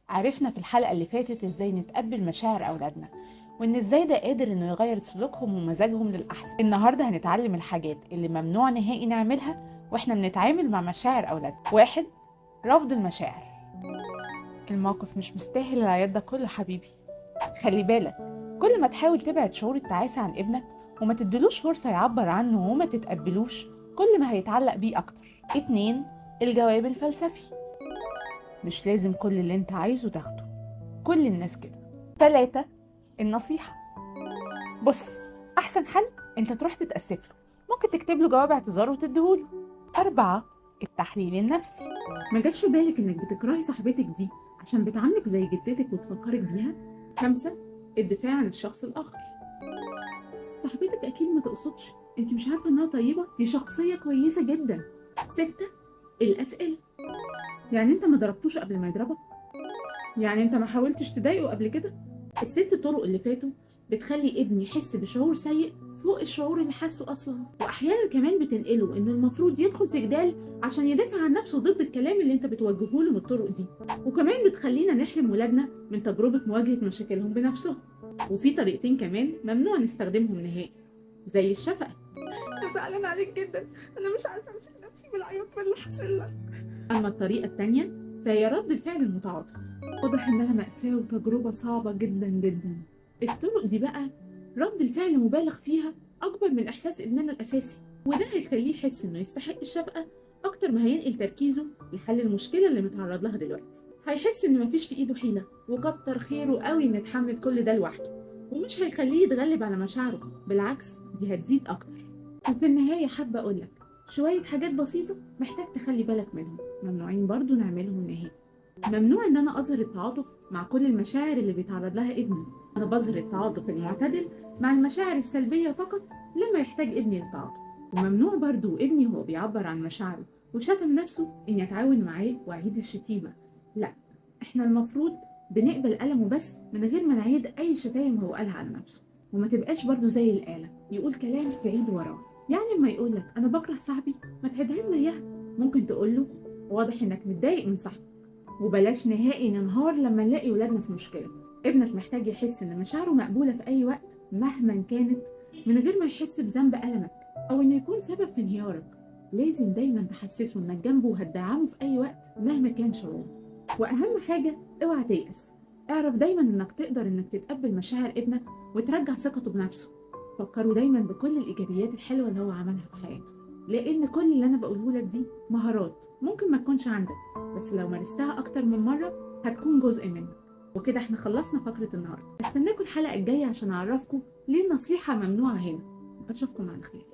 عرفنا في الحلقة اللي فاتت ازاي نتقبل مشاعر أولادنا، وإن ازاي ده قادر إنه يغير سلوكهم ومزاجهم للأحسن. النهاردة هنتعلم الحاجات اللي ممنوع نهائي نعملها واحنا بنتعامل مع مشاعر أولادنا. 1. رفض المشاعر. الموقف مش مستاهل العياط ده كله حبيبي. خلي بالك، كل ما تحاول تبعد شعور التعاسة عن ابنك وما تدلوش فرصة يعبر عنه وما تتقبلوش، كل ما هيتعلق بيه أكتر. 2. الجواب الفلسفي. مش لازم كل اللي انت عايزه تاخده، كل الناس كده. 3. النصيحة. بص، أحسن حل انت تروح تتأسف له، ممكن تكتب له جواب اعتذار وتديهوله. 4. التحليل النفسي. ما جاش في بالك انك بتكرهي صاحبتك دي عشان بتعاملك زي جدتك وتفكرك بيها؟ 5. الدفاع عن الشخص الآخر. صاحبتك أكيد ما تقصدش، انت مش عارفة انها طيبة، دي شخصية كويسة جدا. 6. الأسئلة. يعني انت ما ضربتوش قبل ما يضربك؟ يعني انت ما حاولتش تضايقه قبل كده؟ الست طرق اللي فاتوا بتخلي ابني يحس بشعور سيء فوق الشعور اللي حاسه اصلا، واحيانا كمان بتنقله انه المفروض يدخل في جدال عشان يدافع عن نفسه ضد الكلام اللي انت بتوجهه له من الطرق دي، وكمان بتخلينا نحرم ولادنا من تجربة مواجهة مشاكلهم بنفسهم. وفي طريقتين كمان ممنوع نستخدمهم نهائي، زي الشفقة. انا زعلان عليك جدا، انا مش عارفه امسك نفسي بالعياط من اللي حصل لك. اما الطريقه التانيه فهي رد الفعل المتعاطف. واضح انها مأساة وتجربه صعبه جدا جدا. الطرق دي بقى رد الفعل مبالغ فيها اكبر من احساس ابننا الاساسي، وده هيخليه يحس انه يستحق الشفقه اكتر ما هينقل تركيزه لحل المشكله اللي متعرض لها دلوقتي. هيحس ان مفيش في ايده حيله، وكتر خيره قوي ان يتحمل كل ده لوحده، ومش هيخليه يتغلب على مشاعره، بالعكس دي هتزيد اكتر. وفي النهاية حابة أقولك شوية حاجات بسيطة محتاج تخلي بالك منهم، ممنوعين برضو نعملهم نهائي. ممنوع إن أنا أظهر التعاطف مع كل المشاعر اللي بيتعرض لها ابني. أنا بظهر التعاطف المعتدل مع المشاعر السلبية فقط لما يحتاج ابني للتعاطف. وممنوع برضو ابني وهو بيعبر عن مشاعره وشتم نفسه إني أتعاون معاه وأعيد الشتيمة. لا، إحنا المفروض بنقبل ألمه بس من غير ما نعيد أي شتايم هو قالها على نفسه. وما تبقاش برضو زي الآلة يقول كلام تعيد وراه. يعني اما يقول لك انا بكره صاحبي ما تعدهاش زيها، ممكن تقول له واضح انك متضايق من صاحبك. وبلاش نهائي ننهار لما نلاقي ولادنا في مشكله. ابنك محتاج يحس ان مشاعره مقبوله في اي وقت مهما كانت، من غير ما يحس بذنب ألمك او انه يكون سبب في انهيارك. لازم دايما تحسسه انك جنبه وهتدعمه في اي وقت مهما كان شعوره. واهم حاجه اوعى تيأس، اعرف دايما انك تقدر انك تتقبل مشاعر ابنك وترجع ثقته بنفسه. فكروا دايما بكل الايجابيات الحلوه اللي هو عملها في حياته، لان كل اللي انا بقوله لك دي مهارات ممكن ما تكونش عندك، بس لو مارستها اكتر من مره هتكون جزء منك. وكده احنا خلصنا فقره النهارده، استناكم الحلقه الجايه عشان اعرفكم ليه النصيحه ممنوعه هنا. اشوفكم على خير.